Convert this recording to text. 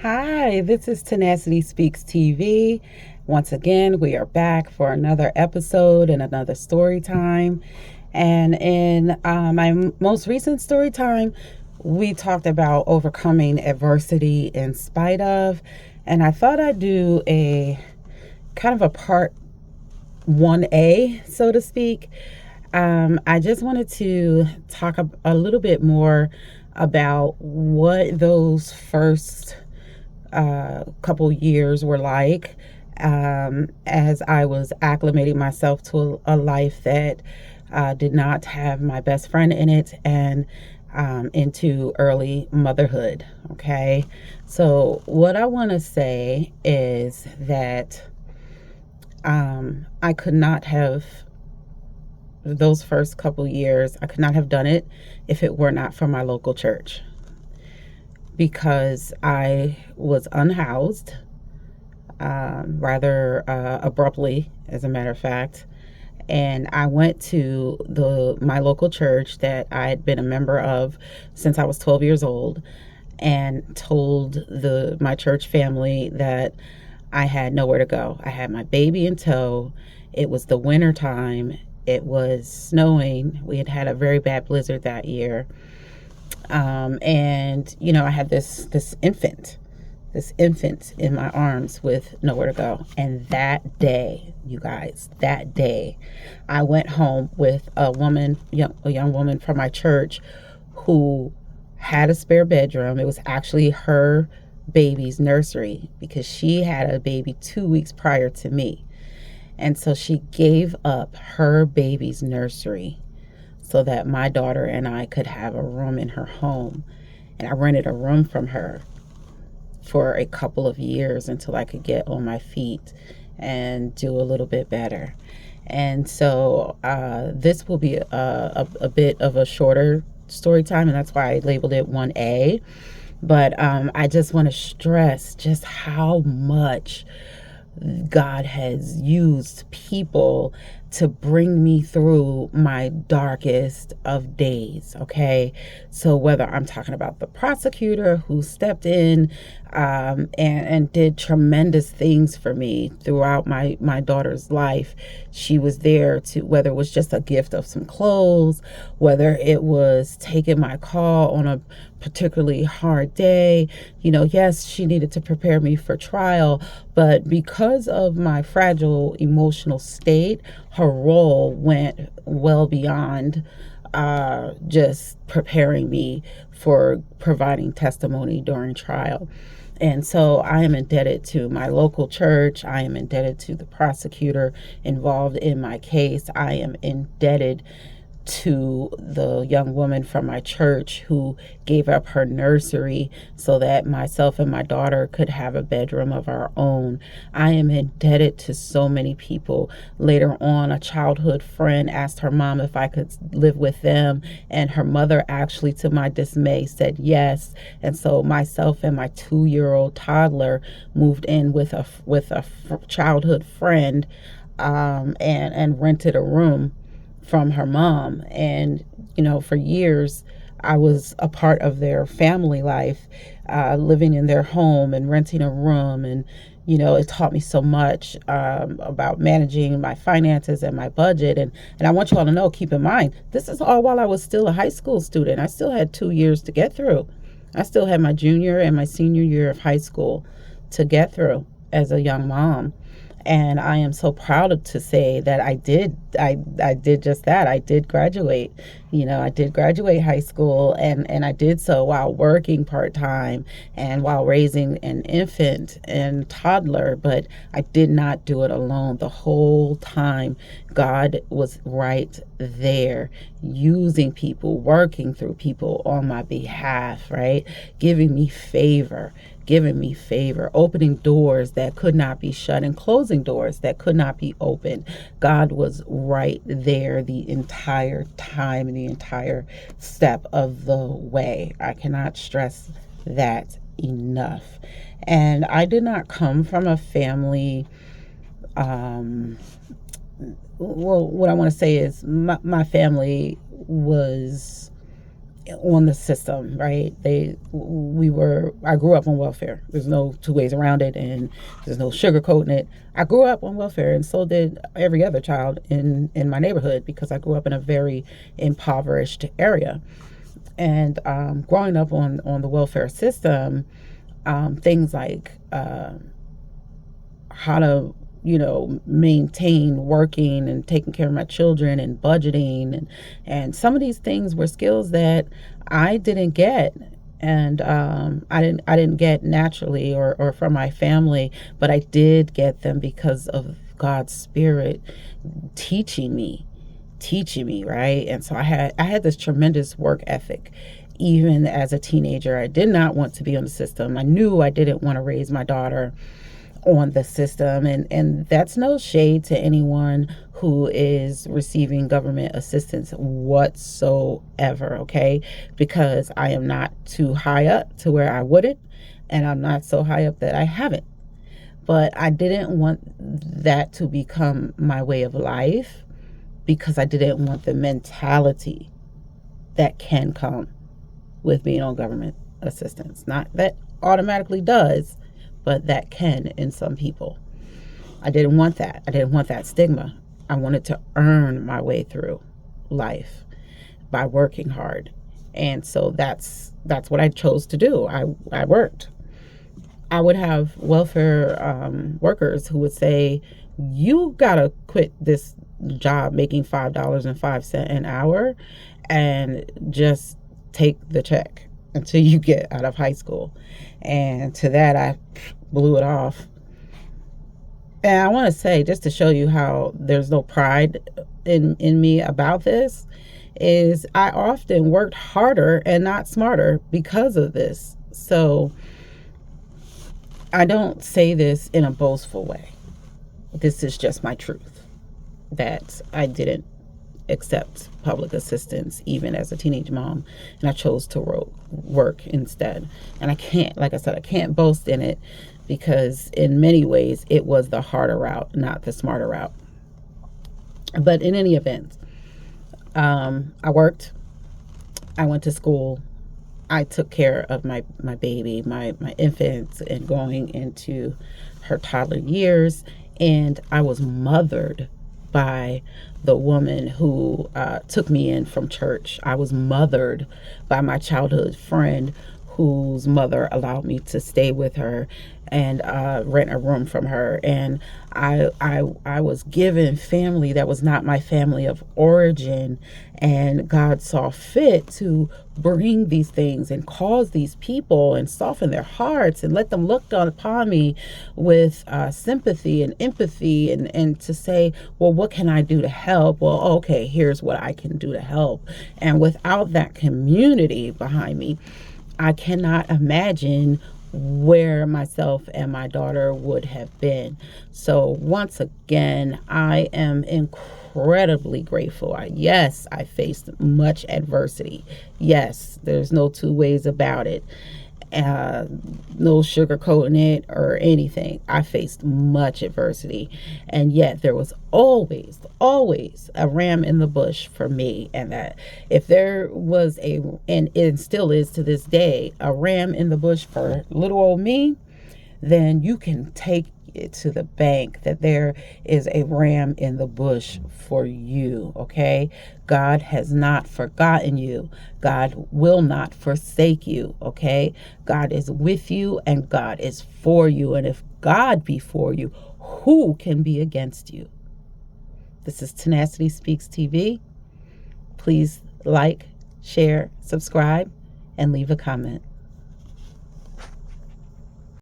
Hi, this is Tenacity Speaks TV. Once again, we are back for another episode and another story time. And in my most recent story time, we talked about overcoming adversity in spite of. And I thought I'd do a kind of a part 1A, so to speak. I just wanted to talk a little bit more about what those first couple years were like as I was acclimating myself to a life that did not have my best friend in it and into early motherhood. Okay. So, what I want to say is that I could not have those first couple years, I could not have done it if it were not for my local church because I was unhoused rather abruptly, as a matter of fact. And I went to my local church that I had been a member of since I was 12 years old, and told my church family that I had nowhere to go. I had my baby in tow. It was the winter time. It was snowing. We had had a very bad blizzard that year. And I had this infant in my arms with nowhere to go. And that day, you guys, that day, I went home with a young woman from my church who had a spare bedroom. It was actually her baby's nursery because she had a baby 2 weeks prior to me. And so she gave up her baby's nursery so that my daughter and I could have a room in her home. And I rented a room from her for a couple of years until I could get on my feet and do a little bit better. And so this will be a bit of a shorter story time, and that's why I labeled it 1A. But I just want to stress just how much God has used people to bring me through my darkest of days. Okay. So whether I'm talking about the prosecutor who stepped in and did tremendous things for me throughout my daughter's life, she was there to, whether it was just a gift of some clothes, whether it was taking my call on a particularly hard day. Yes, she needed to prepare me for trial, but because of my fragile emotional state, her role went well beyond just preparing me for providing testimony during trial. And so I am indebted to my local church. I am indebted to the prosecutor involved in my case. I am indebted to the young woman from my church who gave up her nursery so that myself and my daughter could have a bedroom of our own. I am indebted to so many people. Later on, a childhood friend asked her mom if I could live with them, and her mother actually, to my dismay, said yes. And so myself and my 2-year-old toddler moved in with a childhood friend and rented a room from her mom. And for years I was a part of their family life, living in their home and renting a room. And it taught me so much about managing my finances and my budget. And I want you all to know, keep in mind, this is all while I was still a high school student. I still had 2 years to get through. I still had my junior and my senior year of high school to get through as a young mom. And I am so proud to say that I did just that. I did graduate. I did graduate high school, and I did so while working part-time and while raising an infant and toddler. But I did not do it alone. The whole time, God was right there, using people, working through people on my behalf, right? Giving me favor, opening doors that could not be shut and closing doors that could not be opened. God was right there the entire time and the entire step of the way. I cannot stress that enough. And I did not come from a family, well, what I want to say is my family was on the system, right? I grew up on welfare. There's no two ways around it, and there's no sugarcoating it. I grew up on welfare, and so did every other child in my neighborhood, because I grew up in a very impoverished area. And growing up on the welfare system, things like how to maintain working and taking care of my children and budgeting, and some of these things were skills that I didn't get, and I didn't get naturally or from my family, but I did get them because of God's Spirit teaching me, right? And so I had this tremendous work ethic. Even as a teenager, I did not want to be on the system. I knew I didn't want to raise my daughter on the system, and that's no shade to anyone who is receiving government assistance whatsoever, okay? Because I am not too high up to where I wouldn't, and I'm not so high up that I haven't. But I didn't want that to become my way of life, because I didn't want the mentality that can come with being on government assistance. Not that automatically does, but that can in some people. I didn't want that. I didn't want that stigma. I wanted to earn my way through life by working hard. And so that's what I chose to do. I worked. I would have welfare workers who would say, you gotta quit this job making $5.05 an hour and just take the check until you get out of high school. And to that, I blew it off. And I want to say, just to show you how there's no pride in me about this, is I often worked harder and not smarter because of this. So I don't say this in a boastful way. This is just my truth, that I didn't accept public assistance even as a teenage mom, and I chose to work instead. And I can't, like I said, I can't boast in it, because in many ways it was the harder route, not the smarter route. But in any event, I worked, I went to school, I took care of my baby, my infant, and going into her toddler years, and I was mothered by the woman who took me in from church. I was mothered by my childhood friend whose mother allowed me to stay with her and rent a room from her. And I was given family that was not my family of origin, and God saw fit to bring these things and cause these people and soften their hearts and let them look upon me with sympathy and empathy, and to say, well, what can I do to help? Well, okay, here's what I can do to help. And without that community behind me, I cannot imagine where myself and my daughter would have been. So once again, I am incredibly grateful. Yes, I faced much adversity. Yes, there's no two ways about it. No sugarcoating it or anything. I faced much adversity, and yet there was always a ram in the bush for me. And that if there was and it still is to this day, a ram in the bush for little old me, then you can take it to the bank that there is a ram in the bush for you, okay? God has not forgotten you. God will not forsake you, okay? God is with you and God is for you. And if God be for you, who can be against you? This is Tenacity Speaks TV. Please like, share, subscribe, and leave a comment.